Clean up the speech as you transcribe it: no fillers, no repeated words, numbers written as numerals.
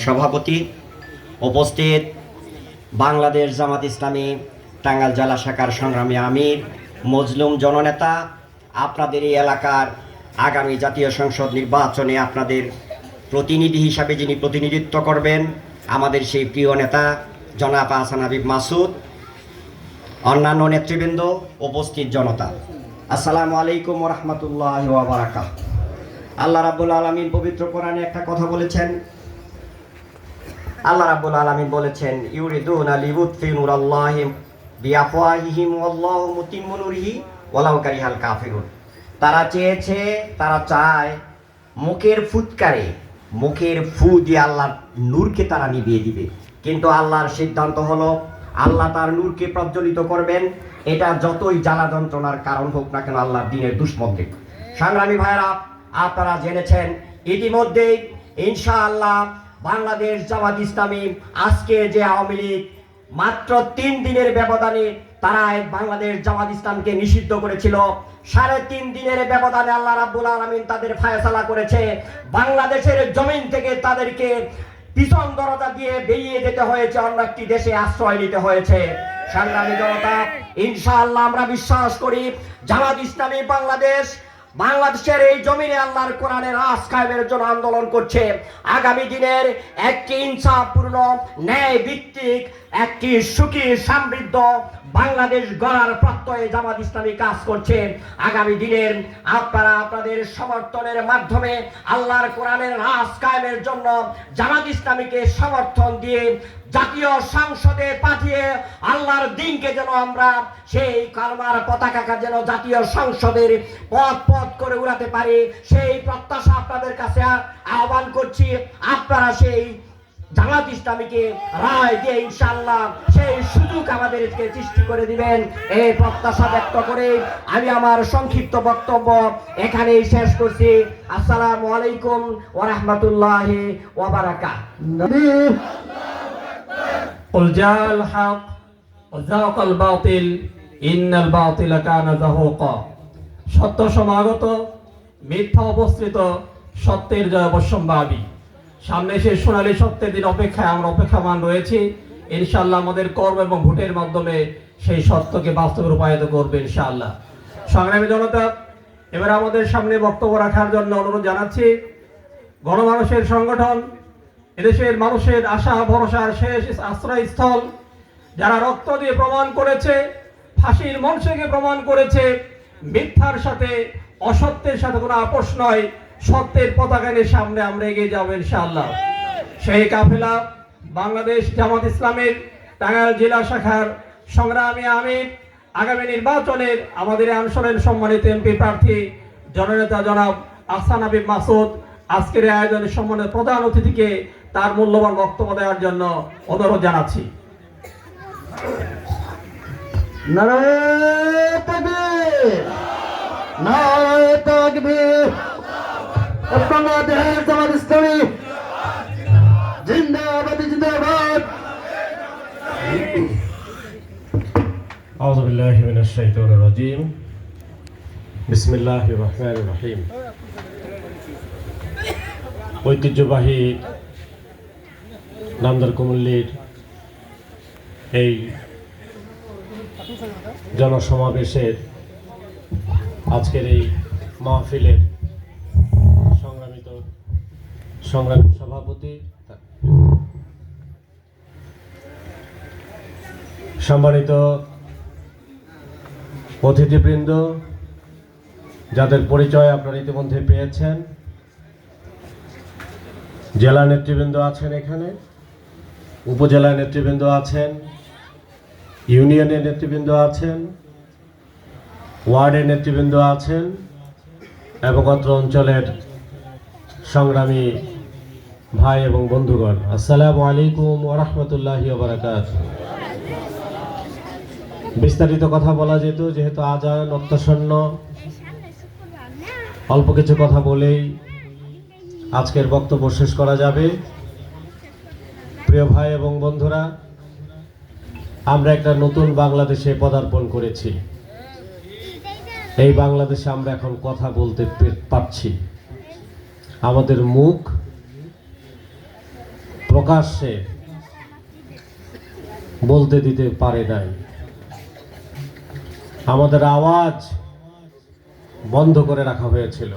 সভাপতি উপস্থিত বাংলাদেশ জামাত ইসলামী টাঙ্গাইল জেলা শাখার সংগ্রামী আমির মজলুম জননেতা, আপনাদের এই এলাকার আগামী জাতীয় সংসদ নির্বাচনে আপনাদের প্রতিনিধি হিসাবে যিনি প্রতিনিধিত্ব করবেন আমাদের সেই প্রিয় নেতা জনাব আহসান হাবিব মাসুদ, অন্যান্য নেতৃবৃন্দ, উপস্থিত জনতা, আসসালামু আলাইকুম ওয়া রাহমাতুল্লাহি ওয়া বারাকাতুহু। আল্লাহ রাব্বুল আলামিন পবিত্র কোরআনে একটা কথা বলেছেন। আল্লাহ রাব্বুল আলামিন বলেছেন, ইউরিদুনা লিইউতফিউ নূরাল্লাহি বিআফওয়াহিহিম ওয়াল্লাহু মুতিম্মু নূরিহি ওয়ালাউ কারিহাল কাফিরুন। তারা চায় মুখের ফুৎকারে, মুখের ফু দিয়ে আল্লাহর নূরকে তারা নিভিয়ে দিবে, কিন্তু আল্লাহর সিদ্ধান্ত হলো আল্লাহ তার নূরকে প্রজ্বলিত করবেন, এটা যতই জ্বালা যন্ত্রণার কারণ হোক না কেন আল্লাহর দ্বীনের দুশমনদের। সংগ্রামী ভাইরা, আপনারা জেনেছেন ইতিমধ্যেই ইনশাআল্লাহ বাংলাদেশ জামাত ইসলামী আজকে যে আওয়ামী লীগ মাত্র 3 দিনের ব্যবধানে তারা বাংলাদেশ জামাত ইসলামকে নিষিদ্ধ করেছিল, 3.5 দিনের ব্যবধানে আল্লাহ রাব্বুল আলামিন তাদের ফায়সালা করেছে। বাংলাদেশের জমিন থেকে তাদেরকে পিছন দরজা দিয়ে বেরিয়ে যেতে হয়েছে, অন্য একটি দেশে আশ্রয় নিতে হয়েছে। সংগ্রামী জনতা, ইনশাআল্লাহ আমরা বিশ্বাস করি জামাত ইসলামী বাংলাদেশের এই জমিনে আল্লাহর কোরআনের রাজ কায়েমের জন্য আন্দোলন করছে। আগামী দিনের একটি ইনসাফপূর্ণ ন্যায় ভিত্তিক একটি সুখী সমৃদ্ধ বাংলাদেশ গড়ার প্রত্যয়ে জামাত ইসলামী কাজ করছে। আগামী দিনের আপনারা আপনাদের সমর্থনের মাধ্যমে আল্লাহর কোরআনের রাজ কায়েমের জন্য জামাত ইসলামীকে সমর্থন দিয়ে জাতীয় সংসদে পাঠিয়ে আল্লাহর দ্বীনকে যেন আমরা সেই কালমার পতাকাকে যেন জাতীয় সংসদের পথ করে উড়াতে পারি, সেই প্রত্যাশা আপনাদের কাছে আহ্বান করছি। আপনারা সেই জামাত ইসলামীকে রায় দিয়ে ইনশাআল্লাহ সেই সুযোগ আমাদেরকে সৃষ্টি করে দিবেন, এই প্রত্যাশা ব্যক্ত করে আমি আমার সংক্ষিপ্ত বক্তব্য এখানেই শেষ করছি। আসসালামু আলাইকুম ওয়া রাহমাতুল্লাহি ওয়া বারাকাতুহু। قل جاء الحق وزهق الباطل إن الباطل كان زهوقا। সত্য সমাগত, মিথ্যা অবস্থিত, সত্যের জয় অবশ্যম্ভাবী। সামনে সেই সোনালী সত্যের দিন অপেক্ষায় আমরা অপেক্ষামান রয়েছি। ইনশাআল্লাহ আমাদের কর্ম এবং ভোটের মাধ্যমে সেই সত্যকে বাস্তবে রূপায়িত করবে ইনশাআল্লাহ। সংগ্রামী জনতা, এবার আমাদের সামনে বক্তব্য রাখার জন্য অনুরোধ জানাচ্ছি গণমানুষের সংগঠন, এদেশের মানুষের আশা ভরসার শেষ আশ্রয়স্থল, যারা রক্ত দিয়ে প্রমাণ করেছে, ফাঁসির মঞ্চকে প্রমাণ করেছে মিথ্যার সাথে অসত্যের সাথে কোনো আপোষ নয়, সত্যের পতাকা নিয়ে সামনে আমরা এগিয়ে যাবো ইনশাআল্লাহ। সেই কাফেলা বাংলাদেশ জামাত ইসলামের টাঙ্গাইল জেলা শাখার সংগ্রামী আমির, আগামী নির্বাচনের আমাদের আনসারের সম্মানিত এমপি প্রার্থী জননেতা জনাব আহসান হাবিব মাসুদ, আজকের আয়োজনের সম্মানিত প্রধান অতিথিকে তার মূল্যবান বক্তব্য দেওয়ার জন্য অনুরোধ জানাচ্ছি। নারায়ে তাকবীর, নারায়ে তাকবীর। বাংলাদেশ জামাত ইসলামী জিন্দাবাদ, জিন্দাবাদ। আউযু বিল্লাহি মিনাশ শাইতানির রাজীম। বিসমিল্লাহির রহমানির রহিম। ঐতিহ্যবাহী নামদার কুমিল্লার এই জনসমাবেশের আজকের এই মাহফিলের সংগ্রামী সভাপতি, সম্মানিত অতিথিবৃন্দ, যাদের পরিচয় আপনারা ইতিমধ্যে পেয়েছেন, জেলা নেতৃবৃন্দ আছেন, এখানে উপজেলা নেতৃবৃন্দ আছেন, ইউনিয়নের নেতৃবৃন্দ আছেন, ওয়ার্ডের নেতৃবৃন্দ আছেন এবং অত্র অঞ্চলের সংগ্রামী ভাই এবং বন্ধুগণ, আসসালামু আলাইকুম ওয়া রাহমাতুল্লাহি ওয়া বারাকাতুহু। বিস্তারিত কথা বলা যেত, যেহেতু আজান অত্যাসন্ন, অল্প কিছু কথা বলেই আজকের বক্তব্য শেষ করা যাবে। প্রিয় ভাই এবং বন্ধুরা, আমরা একটা নতুন বাংলাদেশে পদার্পণ করেছি। এই বাংলাদেশে আমরা এখন কথা বলতে পারছি। আমাদের মুখ প্রকাশ্যে বলতে দিতে পারে নাই। আমাদের আওয়াজ বন্ধ করে রাখা হয়েছিল।